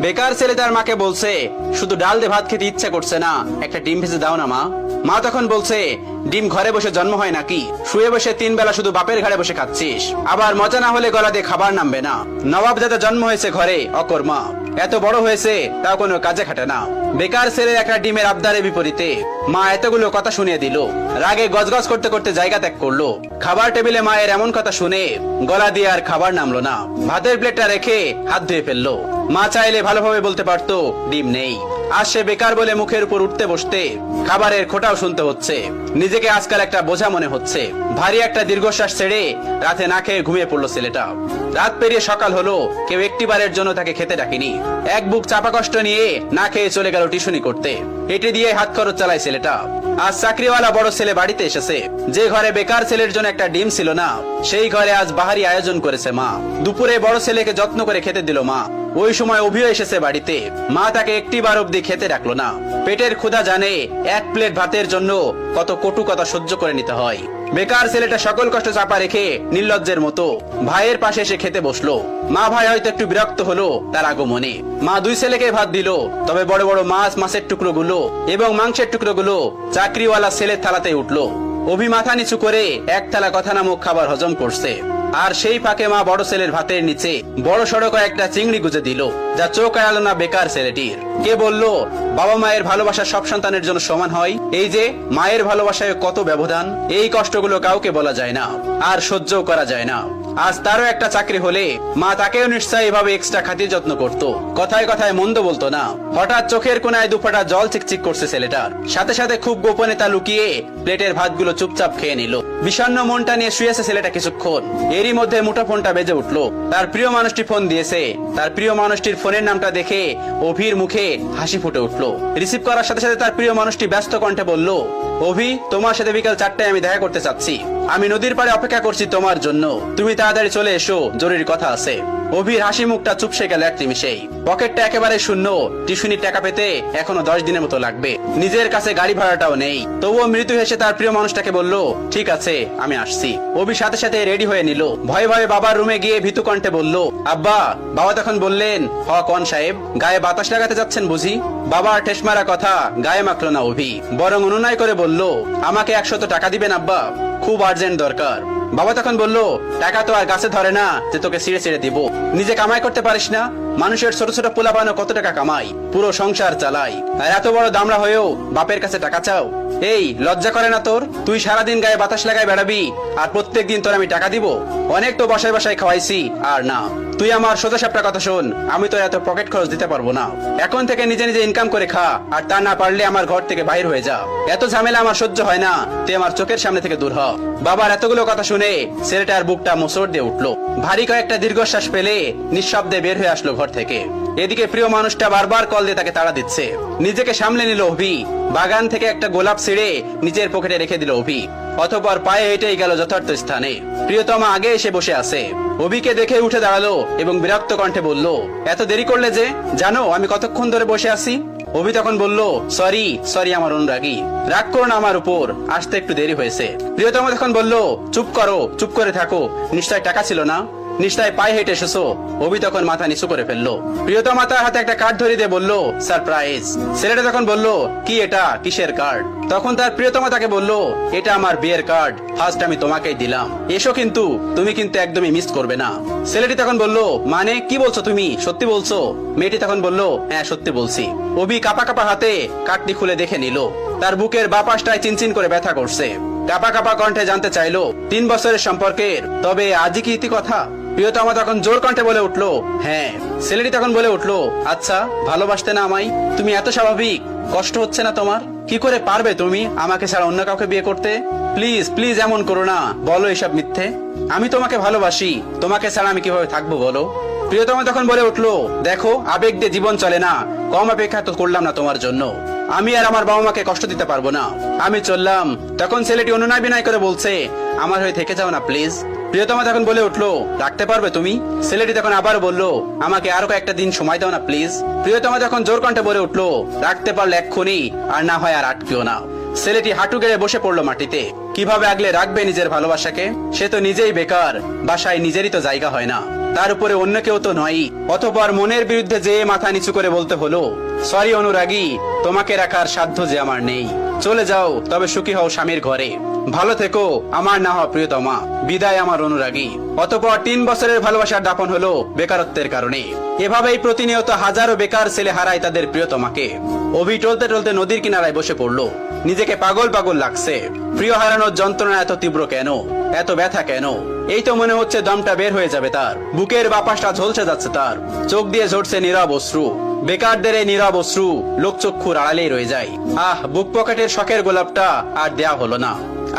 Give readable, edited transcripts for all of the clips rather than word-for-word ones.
বেকার ছেলে তার মাকে বলছে, শুধু ডাল দিয়ে ভাত খেতে ইচ্ছা করছে না, একটা ডিম ভেজে দাও না মা। মা তখন বলছে, ডিম ঘরে বসে জন্ম হয় নাকি? শুয়ে বসে 3 বেলা শুধু বাপের ঘাড়ে বসে খাচ্ছিস, আবার মজা না হলে গলা দিয়ে খাবার নামবে না। নবাব দাদা জন্ম হয়েছে ঘরে, অকর্মা, এত বড় হয়েছে তাও কোনো কাজে খাটে না। বেকার ছেলের একটা ডিমের আবদারের বিপরীতে মা এতগুলো কথা শুনিয়ে দিল। রাগে গজগজ করতে করতে জায়গা ত্যাগ করলো। খাবার টেবিলে মায়ের এমন কথা শুনে গলা দিয়ে আর খাবার নামলো না। ভাতের প্লেটটা রেখে হাত ধুয়ে ফেললো। মা চাইলে ভালোভাবে বলতে পারতো ডিম নেই। আজ সে বেকার বলে মুখের উপর উঠতে বসতে খাবারের খোঁটাও শুনতে হচ্ছে। নিজেকে আজকাল একটা বোঝা মনে হচ্ছে। ভারী একটা দীর্ঘশ্বাস ছেড়ে রাতে না খেয়ে ঘুমিয়ে পড়লো ছেলেটা। রাত পেরিয়ে সকাল হলো, কেউ একটিবারের জন্য তাকে খেতে ডাকেনি। এক বুক চাপা কষ্ট নিয়ে না খেয়ে চলে গেল টিউশনি করতে। এটি দিয়ে হাত খরচ চালায় ছেলেটা। আজ চাকরিওয়ালা বড় ছেলে বাড়িতে এসেছে। যে ঘরে বেকার ছেলের জন্য একটা ডিম ছিল না, সেই ঘরে আজ বাহারি আয়োজন করেছে মা। দুপুরে বড় ছেলেকে যত্ন করে খেতে দিল মা। ওই সময় অভিও এসেছে বাড়িতে। মা তাকে একটিবার অব্দি খেতে ডাকলো না। পেটের ক্ষুধা জানে এক প্লেট ভাতের জন্য কত কটু কথা সহ্য করে নিতে হয়। বেকার ছেলেটা সকল কষ্ট চাপা রেখে নির্লজ্জের মতো ভাইয়ের পাশে এসে খেতে বসলো। মা ভাই হয়তো একটু বিরক্ত হলো তার আগমনে। মা দুই ছেলেকে ভাত দিল, তবে বড় বড় মাছের টুকরো গুলো এবং মাংসের টুকরো গুলো চাকরিওয়ালা ছেলের থালাতে উঠলো। অভি মাথা নিচু করে এক থালা কথা নামক খাবার হজম করছে। আর সেই ফাঁকে মা বড় ছেলের ভাতের নিচে বড় সড়ক একটা চিংড়ি গুজে দিল, যা চোখ এড়ালো না বেকার ছেলেটির। কে বলল বাবা মায়ের ভালোবাসা সব সন্তানের জন্য সমান হয়? এই যে মায়ের ভালোবাসায় কত ব্যবধান, এই কষ্টগুলো কাউকে বলা যায় না, আর সহ্য করা যায় না। আজ তারও একটা চাকরি হলে মা তাকেও নিশ্চয়ই এভাবে এক্সট্রা খাতির যত্ন করত। কথায় কথায় মন্দ বলতো না। হঠাৎ চোখের কোনায় দুফোঁটা জল চিকচিক করছে ছেলেটার। সাথে সাথে খুব গোপনে তা লুকিয়ে প্লেটের ভাতগুলো চুপচাপ খেয়ে নিল। বিষণ্ণ মনটা নিয়ে শুয়েছে ছেলেটা কিছুক্ষণ। এরই মধ্যে মুঠোফোনটা বেজে উঠলো। তার প্রিয় মানুষটি ফোন দিয়েছে। তার প্রিয় মানুষটির ফোনের নামটা দেখে অভির মুখে হাসি ফুটে উঠলো। রিসিভ করার সাথে সাথে তার প্রিয় মানুষটি ব্যস্ত কণ্ঠে বলল, অভি, তোমার সাথে বিকাল 4টায় আমি দেখা করতে চাচ্ছি। আমি নদীর পাড়ে অপেক্ষা করছি তোমার জন্য। তুমি তাড়াতাড়ি চলে এসো, জরুরি কথা আছে। অভির হাসি মুখটা চুপসে গেল এক নিমিষেই। পকেটটা একেবারে শূন্য। টিউশনির টাকা পেতে এখনো 10 দিনের মতো লাগবে। নিজের কাছে গাড়ি ভাড়াটাও নেই। তবুও মৃত্যু হেসে তার প্রিয় মানুষটাকে বলল, ঠিক আছে, আমি আসছি। অভি সাথে সাথে রেডি হয়ে নিল। ভয়ে ভয়ে বাবার রুমে গিয়ে ভীতু কণ্ঠে বলল, আব্বা। বাবা তখন বললেন, হ কোন সাহেব, গায়ে বাতাস লাগাতে যাচ্ছেন বুঝি? বাবার ঠেস মারা কথা গায়ে মাখলো না অভি, বরং অনুনয় করে বলল, আমাকে 100 টাকা দিবেন আব্বা, খুব আর্জেন্ট দরকার। বাবা তখন বলল, টাকা তো আর গাছে ধরে না যে তোকে ছিঁড়ে ছিঁড়ে দিব। নিজে কামাই করতে পারিস না? মানুষের ছোট ছোট পোলা বানো কত টাকা কামাই, পুরো সংসার চালাই, আর এত বড় দামড়া হয়েও বাপের কাছে টাকা চাও? এই লজ্জা করে না তোর? তুই সারাদিন গায়ে বাতাস লাগায় বেড়াবি, আর প্রত্যেক দিন তোর আমি টাকা দিব? অনেক তো বাসায় বাসায় খাওয়াইছি, আর না। তুই আমার সোজা সাপটা কথা শোন, আমি তো এত পকেট খরচ দিতে পারবো না। এখন থেকে নিজে নিজে ইনকাম করে খা, আর তা না পারলে আমার ঘর থেকে বাইর হয়ে যা। এত ঝামেলা আমার সহ্য হয় না, তুই আমার চোখের সামনে থেকে দূর হ। বাবার এতগুলো কথা শুনে ছেলেটার বুকটা মোচড় দিয়ে উঠলো। ভারী কয়েকটা দীর্ঘশ্বাস পেলে নিঃশব্দে বের হয়ে আসলো ঘর থেকে। এদিকে প্রিয় মানুষটা বারবার কল দিয়ে তাকে তাড়া দিচ্ছে। নিজেকে সামলে নিল অভি। বাগান থেকে একটা গোলাপ ছিঁড়ে নিজের পকেটে রেখে দিল অভি। অতঃপর পায়ে হেঁটেই গেল যথার্থ স্থানে। প্রিয়তমা আগে এসে বসে আছে। অভিকে দেখে উঠে দাঁড়ালো এবং বিরক্ত কণ্ঠে বলল, এত দেরি করলে যে? জানো আমি কতক্ষণ ধরে বসে আছি? অভি তখন বলল, সরি আমার অনুরাগী, রাগ করো না আমার উপর, আসতে একটু দেরি হয়েছে। প্রিয়তমা তখন বলল, চুপ করো, চুপ করে থাকো, নিশ্চয় টাকা ছিল না? নিশ্চয় পায়ে হেঁটে এসেছো? অভি তখন মাথা নিচু করে ফেললো। প্রিয়তমা তার হাতে একটা কার্ড ধরিয়ে দিয়ে বলল, সারপ্রাইজ। ছেলেটা তখন বলল, কি এটা, কিসের কার্ড? তখন তার প্রিয়তমা তাকে বলল, এটা আমার বিয়ের কার্ড, ফার্স্ট আমি তোমাকেই দিলাম, এসো, কিন্তু তুমি কিন্তু একদমই মিস করবে না। ছেলেটি তখন বলল, মানে কি বলছো তুমি, সত্যি বলছো? মেয়েটি তখন বলল, হ্যাঁ সত্যি বলছি। অভি কাপা কাপা হাতে কার্ডটি খুলে দেখে নিল। তার বুকের বাঁ পাশটায় চিনচিন করে ব্যথা করছে। কাপা কাপা কণ্ঠে জানতে চাইলো, 3 বছরের সম্পর্কের, তবে আজই কি ইতি কথা? প্রিয়তমা তখন জোর কণ্ঠে বলে উঠলো, হ্যাঁ। ছেলেটি তখন বলে উঠলো, আচ্ছা, ভালোবাসতে না আমায়? তুমি এত স্বাভাবিক, কষ্ট হচ্ছে না তোমার? কি করে পারবে তুমি আমাকে ছাড়া অন্য কাউকে বিয়ে করতে? প্লিজ প্লিজ এমন করো না, বলো এসব মিথ্যে। আমি তোমাকে ভালোবাসি, তোমাকে ছাড়া আমি কিভাবে থাকবো বলো? প্রিয়তমা তখন বলে উঠলো, দেখো, আবেগ দিয়ে জীবন চলে না, কম অপেক্ষা তো করলাম না তোমার জন্য। আমি আর আমার বাবা মাকে কষ্ট দিতে পারবো না, আমি চললাম। তখন ছেলেটি অনুনয় বিনয় করে বলছে, আমার হয়ে থেকে যাও না প্লিজ। প্রিয়তমা তখন বলে উঠলো, রাখতে পারবে তুমি? ছেলেটি তখন আবার বলল, আমাকে আরো কয়েকটা দিন সময় দাও না প্লিজ। প্রিয়তমা তখন জোর কণ্ঠে বলে উঠলো, রাখতে পারলে এক্ষুনি, আর না হয় আর আটকেও না। ছেলেটি হাঁটু গেড়ে বসে পড়লো মাটিতে। কিভাবে আগলে রাখবে নিজের ভালোবাসাকে? সে তো নিজেই বেকার, বাসায় নিজেরই তো জায়গা হয় না। তার উপরে অন্য কেউ তো নয়। অতঃপর মনের বিরুদ্ধে যে মাথা নিচু করে বলতে হলো, সরি অনুরাগী, তোমাকে রাখার সাধ্য যে আমার নেই। চলে যাও, তবে সুখী হও স্বামীর ঘরে। ভালো থেকো আমার না হওয়া প্রিয়তমা। বিদায় আমার অনুরাগী। অতঃপর 3 বছরের ভালোবাসার দাপন হলো বেকারত্বের কারণে। এভাবেই প্রতিনিয়ত হাজারো বেকার ছেলে হারায় তাদের প্রিয়তমাকে। অভি টলতে টলতে নদীর কিনারায় বসে পড়লো। নিজেকে পাগল পাগল লাগছে। প্রিয় হারানোর যন্ত্রণা এত তীব্র কেন, এত ব্যথা কেন? এই তো মনে হচ্ছে দমটা বের হয়ে যাবে তার। বুকের বাপাসটা ঝলসে যাচ্ছে তার। চোখ দিয়ে ঝরছে নীরব অশ্রু। বেকারদের এই নীরব অশ্রু লোকচক্ষুর আড়ালেই রয়ে যায়। বুক পকেটের শখের গোলাপটা আর দেয়া হলো না,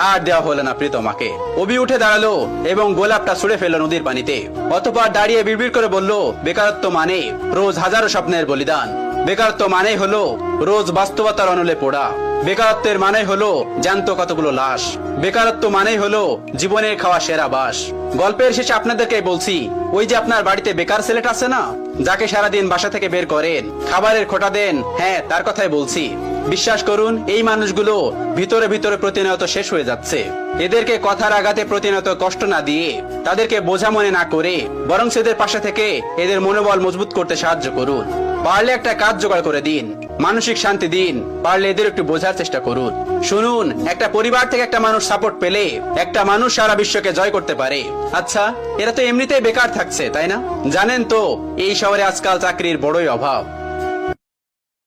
আর দেওয়া হলো না প্রিয়তমাকে। অভি উঠে দাঁড়ালো এবং গোলাপটা ছুঁড়ে ফেললো নদীর পানিতে। অতঃপর দাঁড়িয়ে বিড়বিড় করে বলল, বেকারত্ব মানে রোজ হাজারো স্বপ্নের বলিদান। বেকারত্ব মানে হলো রোজ বাস্তবতার অনলে পোড়া। বেকারত্বের মানে হলো জ্যান্ত কতগুলো লাশ। বেকারত্ব মানে হলো জীবনের খাওয়া সেরা বাস। গল্পের শেষে আপনাদেরকে বলছি, ওই যে আপনার বাড়িতে বেকার ছেলেটা আছে না, যাকে সারাদিন বাসা থেকে বের করেন, খাবারের খোঁটা দেন, হ্যাঁ তার কথাই বলছি। বিশ্বাস করুন, এই মানুষগুলো ভিতরে ভিতরে প্রতিনিয়ত শেষ হয়ে যাচ্ছে। এদেরকে কথার আঘাতে প্রতিনিয়ত কষ্ট না দিয়ে, তাদেরকে বোঝা মনে না করে, বরং এদের পাশে থেকে এদের মনোবল মজবুত করতে সাহায্য করুন। পারলে একটা কাজ জোগাড় করে দিন, মানসিক শান্তি দিন। পারলে এদের একটু বোঝার চেষ্টা করুন। শুনুন, একটা পরিবার থেকে একটা মানুষ সাপোর্ট পেলে একটা মানুষ সারা বিশ্বকে জয় করতে পারে। আচ্ছা, এরা তো এমনিতেই বেকার থাকছে, তাই না? জানেন তো এই শহরে আজকাল চাকরির বড়ই অভাব।